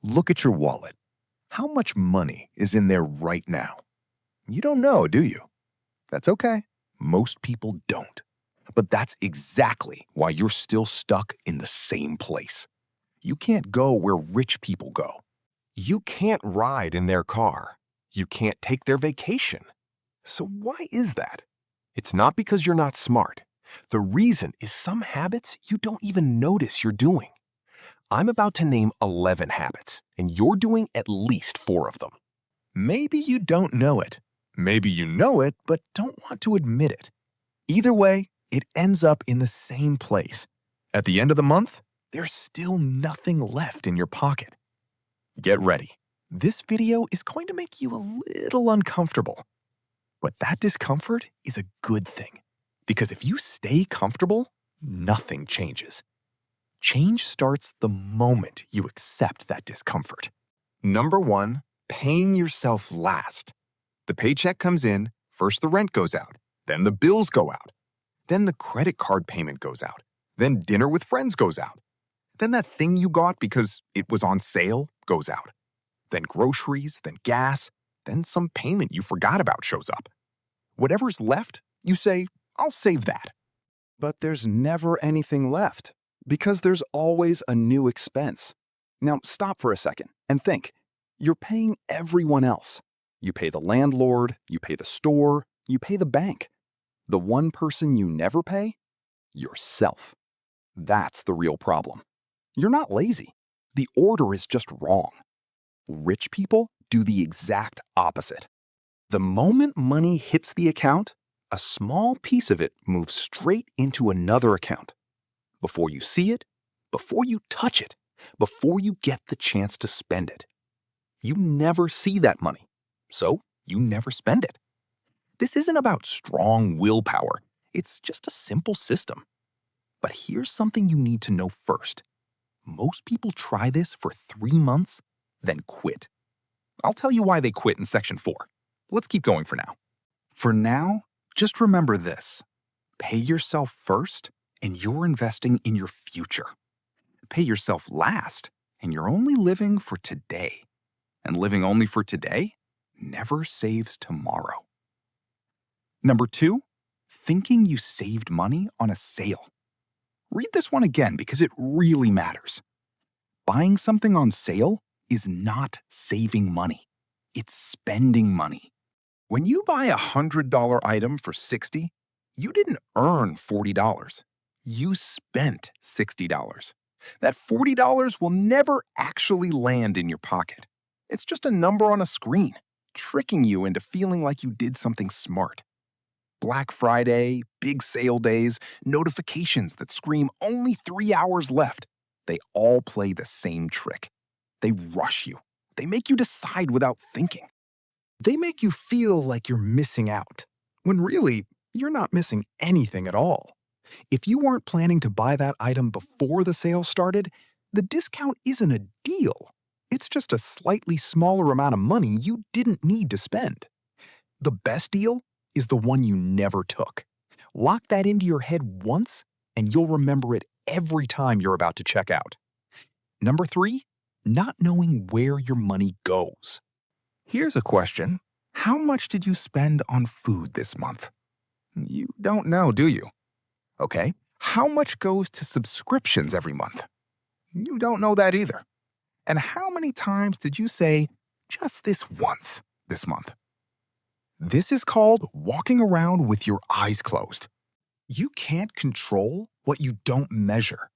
Look at your wallet. How much money is in there right now? You don't know, do you? That's okay. Most people don't. But that's exactly why you're still stuck in the same place. You can't go where rich people go. You can't ride in their car. You can't take their vacation. So why is that? It's not because you're not smart. The reason is some habits you don't even notice you're doing. I'm about to name 11 habits, and you're doing at least 4 of them. Maybe you don't know it. Maybe you know it, but don't want to admit it. Either way, it ends up in the same place. At the end of the month, there's still nothing left in your pocket. Get ready. This video is going to make you a little uncomfortable. But that discomfort is a good thing, because if you stay comfortable, nothing changes. Change starts the moment you accept that discomfort. Number 1, paying yourself last. The paycheck comes in, first the rent goes out, then the bills go out, then the credit card payment goes out, then dinner with friends goes out, then that thing you got because it was on sale goes out, then groceries, then gas, then some payment you forgot about shows up. Whatever's left, you say, I'll save that. But there's never anything left, because there's always a new expense. Now stop for a second and think. You're paying everyone else. You pay the landlord, you pay the store, you pay the bank. The one person you never pay? Yourself. That's the real problem. You're not lazy. The order is just wrong. Rich people do the exact opposite. The moment money hits the account, a small piece of it moves straight into another account. Before you see it, before you touch it, before you get the chance to spend it. You never see that money, so you never spend it. This isn't about strong willpower. It's just a simple system. But here's something you need to know first. Most people try this for 3 months, then quit. I'll tell you why they quit in section 4. Let's keep going for now. For now, just remember this. Pay yourself first, and you're investing in your future. Pay yourself last, and you're only living for today. And living only for today never saves tomorrow. Number 2, thinking you saved money on a sale. Read this one again because it really matters. Buying something on sale is not saving money. It's spending money. When you buy a $100 item for $60, you didn't earn $40. You spent $60. That $40 will never actually land in your pocket. It's just a number on a screen, tricking you into feeling like you did something smart. Black Friday, big sale days, notifications that scream only 3 hours left. They all play the same trick. They rush you. They make you decide without thinking. They make you feel like you're missing out, when really, you're not missing anything at all. If you weren't planning to buy that item before the sale started, the discount isn't a deal. It's just a slightly smaller amount of money you didn't need to spend. The best deal is the one you never took. Lock that into your head once, and you'll remember it every time you're about to check out. Number 3, not knowing where your money goes. Here's a question. How much did you spend on food this month? You don't know, do you? Okay, how much goes to subscriptions every month? You don't know that either. And how many times did you say, just this once this month? This is called walking around with your eyes closed. You can't control what you don't measure.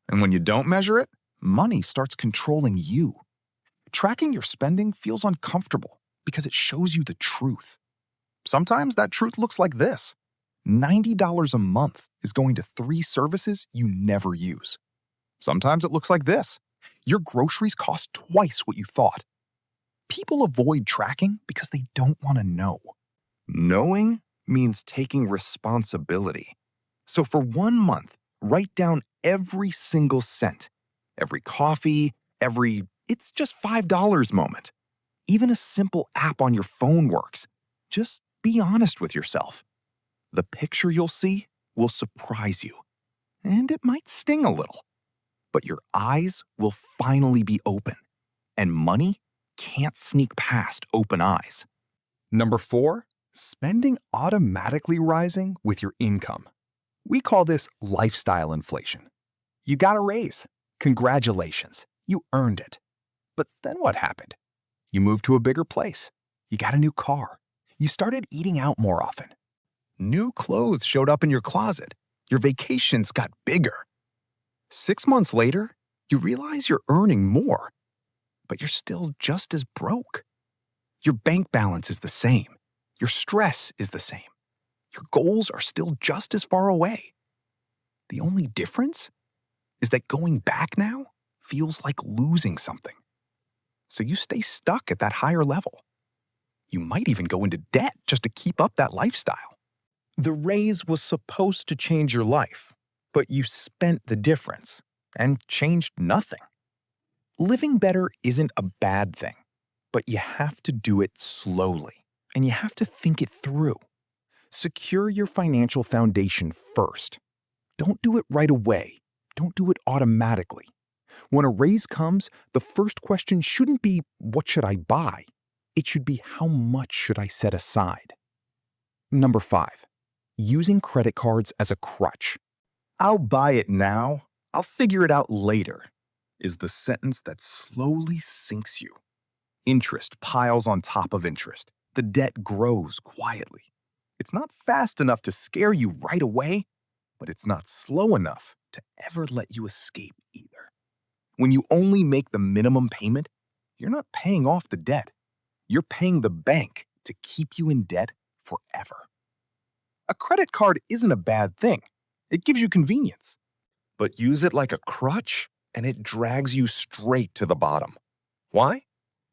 And when you don't measure it, money starts controlling you. Tracking your spending feels uncomfortable because it shows you the truth. Sometimes that truth looks like this. $90 a month is going to 3 services you never use. Sometimes it looks like this. Your groceries cost twice what you thought. People avoid tracking because they don't want to know. Knowing means taking responsibility. So for 1 month, write down every single cent, every coffee, every "it's just $5" moment. Even a simple app on your phone works. Just be honest with yourself. The picture you'll see will surprise you, and it might sting a little. But your eyes will finally be open, and money can't sneak past open eyes. Number 4, spending automatically rising with your income. We call this lifestyle inflation. You got a raise. Congratulations, you earned it. But then what happened? You moved to a bigger place. You got a new car. You started eating out more often. New clothes showed up in your closet. Your vacations got bigger. 6 months later, you realize you're earning more, but you're still just as broke. Your bank balance is the same. Your stress is the same. Your goals are still just as far away. The only difference is that going back now feels like losing something. So you stay stuck at that higher level. You might even go into debt just to keep up that lifestyle. The raise was supposed to change your life, but you spent the difference and changed nothing. Living better isn't a bad thing, but you have to do it slowly, and you have to think it through. Secure your financial foundation first. Don't do it right away. Don't do it automatically. When a raise comes, the first question shouldn't be, what should I buy? It should be, how much should I set aside? Number 5, using credit cards as a crutch. I'll buy it now. I'll figure it out later, is the sentence that slowly sinks you. Interest piles on top of interest. The debt grows quietly. It's not fast enough to scare you right away, but it's not slow enough to ever let you escape either. When you only make the minimum payment, you're not paying off the debt. You're paying the bank to keep you in debt forever. A credit card isn't a bad thing. It gives you convenience. But use it like a crutch, and it drags you straight to the bottom. Why?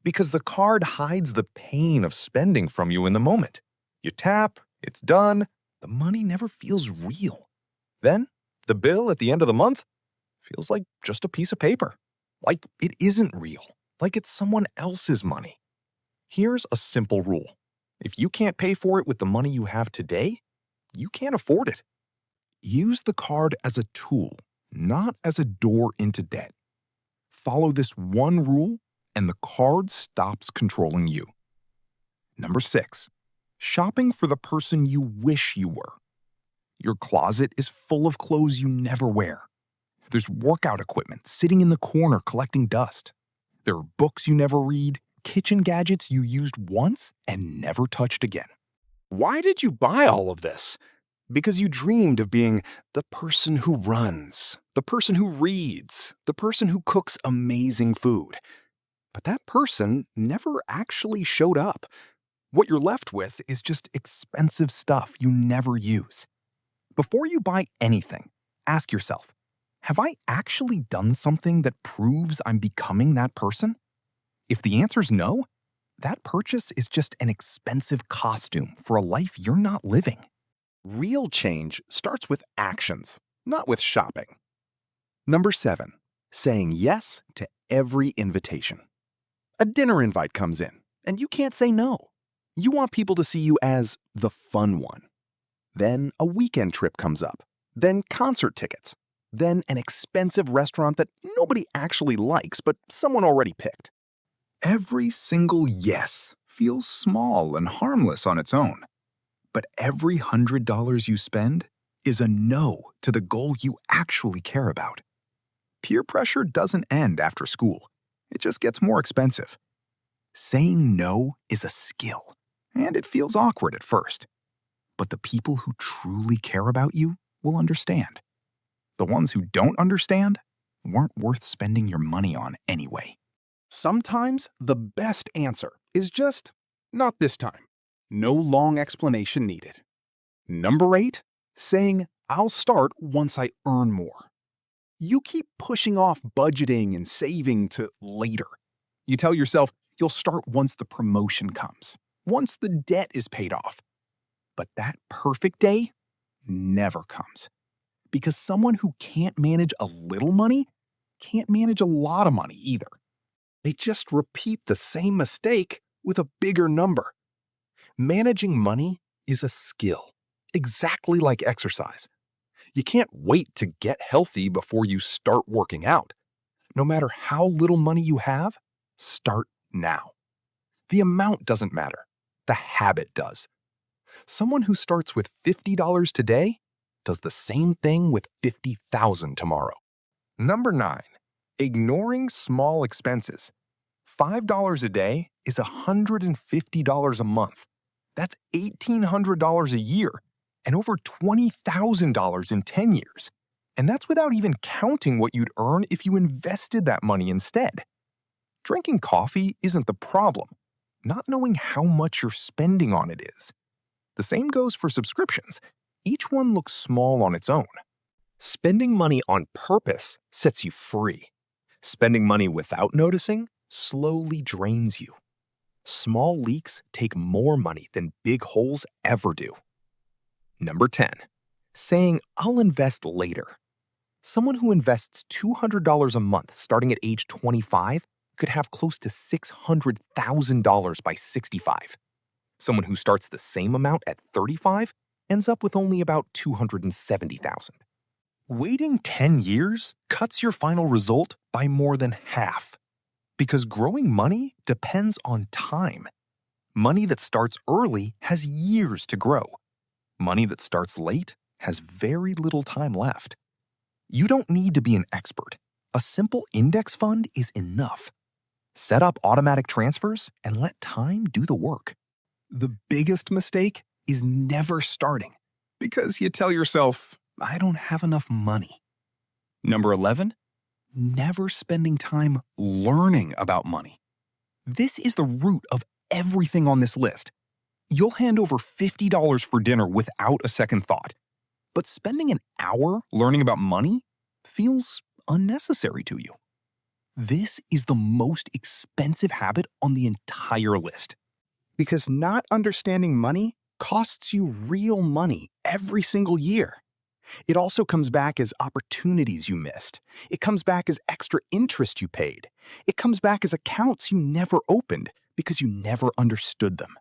Because the card hides the pain of spending from you in the moment. You tap, it's done, the money never feels real. Then, the bill at the end of the month feels like just a piece of paper. Like it isn't real. Like it's someone else's money. Here's a simple rule. If you can't pay for it with the money you have today, you can't afford it. Use the card as a tool, not as a door into debt. Follow this one rule, and the card stops controlling you. Number 6, shopping for the person you wish you were. Your closet is full of clothes you never wear. There's workout equipment sitting in the corner collecting dust. There are books you never read, kitchen gadgets you used once and never touched again. Why did you buy all of this? Because you dreamed of being the person who runs, the person who reads, the person who cooks amazing food. But that person never actually showed up. What you're left with is just expensive stuff you never use. Before you buy anything, ask yourself, have I actually done something that proves I'm becoming that person? If the answer's no, that purchase is just an expensive costume for a life you're not living. Real change starts with actions, not with shopping. Number 7, saying yes to every invitation. A dinner invite comes in, and you can't say no. You want people to see you as the fun one. Then a weekend trip comes up. Then concert tickets. Then an expensive restaurant that nobody actually likes, but someone already picked. Every single yes feels small and harmless on its own. But every $100 you spend is a no to the goal you actually care about. Peer pressure doesn't end after school. It just gets more expensive. Saying no is a skill, and it feels awkward at first. But the people who truly care about you will understand. The ones who don't understand weren't worth spending your money on anyway. Sometimes the best answer is just, not this time. No long explanation needed. Number 8, saying, I'll start once I earn more. You keep pushing off budgeting and saving to later. You tell yourself you'll start once the promotion comes, once the debt is paid off. But that perfect day never comes. Because someone who can't manage a little money can't manage a lot of money either. They just repeat the same mistake with a bigger number. Managing money is a skill, exactly like exercise. You can't wait to get healthy before you start working out. No matter how little money you have, Start now. The amount doesn't matter. The habit does. Someone who starts with $50 today does the same thing with $50,000 tomorrow. Number 9, ignoring small expenses. $5 a day is $150 a month. That's $1,800 a year and over $20,000 in 10 years. And that's without even counting what you'd earn if you invested that money instead. Drinking coffee isn't the problem. Not knowing how much you're spending on it is. The same goes for subscriptions. Each one looks small on its own. Spending money on purpose sets you free. Spending money without noticing slowly drains you. Small leaks take more money than big holes ever do. Number 10, saying, "I'll invest later." Someone who invests $200 a month starting at age 25 could have close to $600,000 by 65. Someone who starts the same amount at 35 ends up with only about $270,000. Waiting 10 years cuts your final result by more than half. Because growing money depends on time. Money that starts early has years to grow. Money that starts late has very little time left. You don't need to be an expert. A simple index fund is enough. Set up automatic transfers and let time do the work. The biggest mistake is never starting because you tell yourself, "I don't have enough money." Number 11, never spending time learning about money. This is the root of everything on this list. You'll hand over $50 for dinner without a second thought. But spending an hour learning about money feels unnecessary to you. This is the most expensive habit on the entire list. Because not understanding money costs you real money every single year. It also comes back as opportunities you missed. It comes back as extra interest you paid. It comes back as accounts you never opened because you never understood them.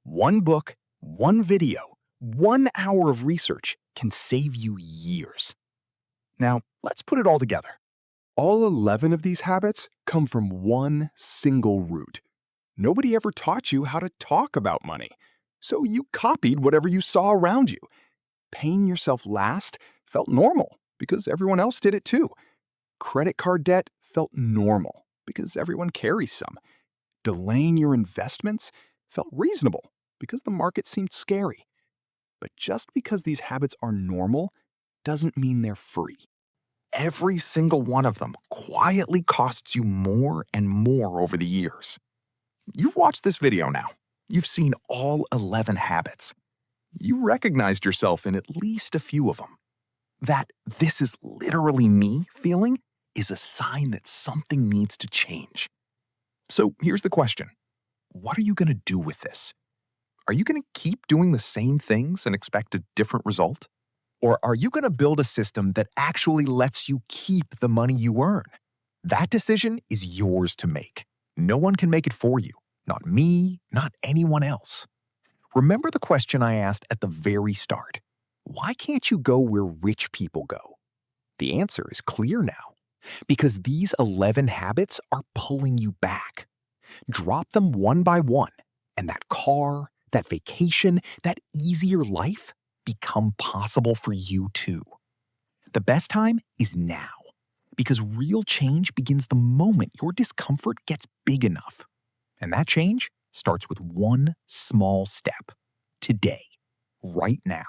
One book, one video, 1 hour of research can save you years. Now, let's put it all together. All 11 of these habits come from one single root. Nobody ever taught you how to talk about money, so you copied whatever you saw around you. Paying yourself last felt normal because everyone else did it too. Credit card debt felt normal because everyone carries some. Delaying your investments felt reasonable because the market seemed scary. But just because these habits are normal doesn't mean they're free. Every single one of them quietly costs you more and more over the years. You've watched this video now. You've seen all 11 habits. You recognized yourself in at least a few of them. That "this is literally me" feeling is a sign that something needs to change. So here's the question. What are you going to do with this? Are you going to keep doing the same things and expect a different result? Or are you going to build a system that actually lets you keep the money you earn? That decision is yours to make. No one can make it for you. Not me, not anyone else. Remember the question I asked at the very start. Why can't you go where rich people go? The answer is clear now. Because these 11 habits are pulling you back. Drop them one by one, and that car, that vacation, that easier life become possible for you too. The best time is now, because real change begins the moment your discomfort gets big enough. And that change starts with one small step. Today, right now.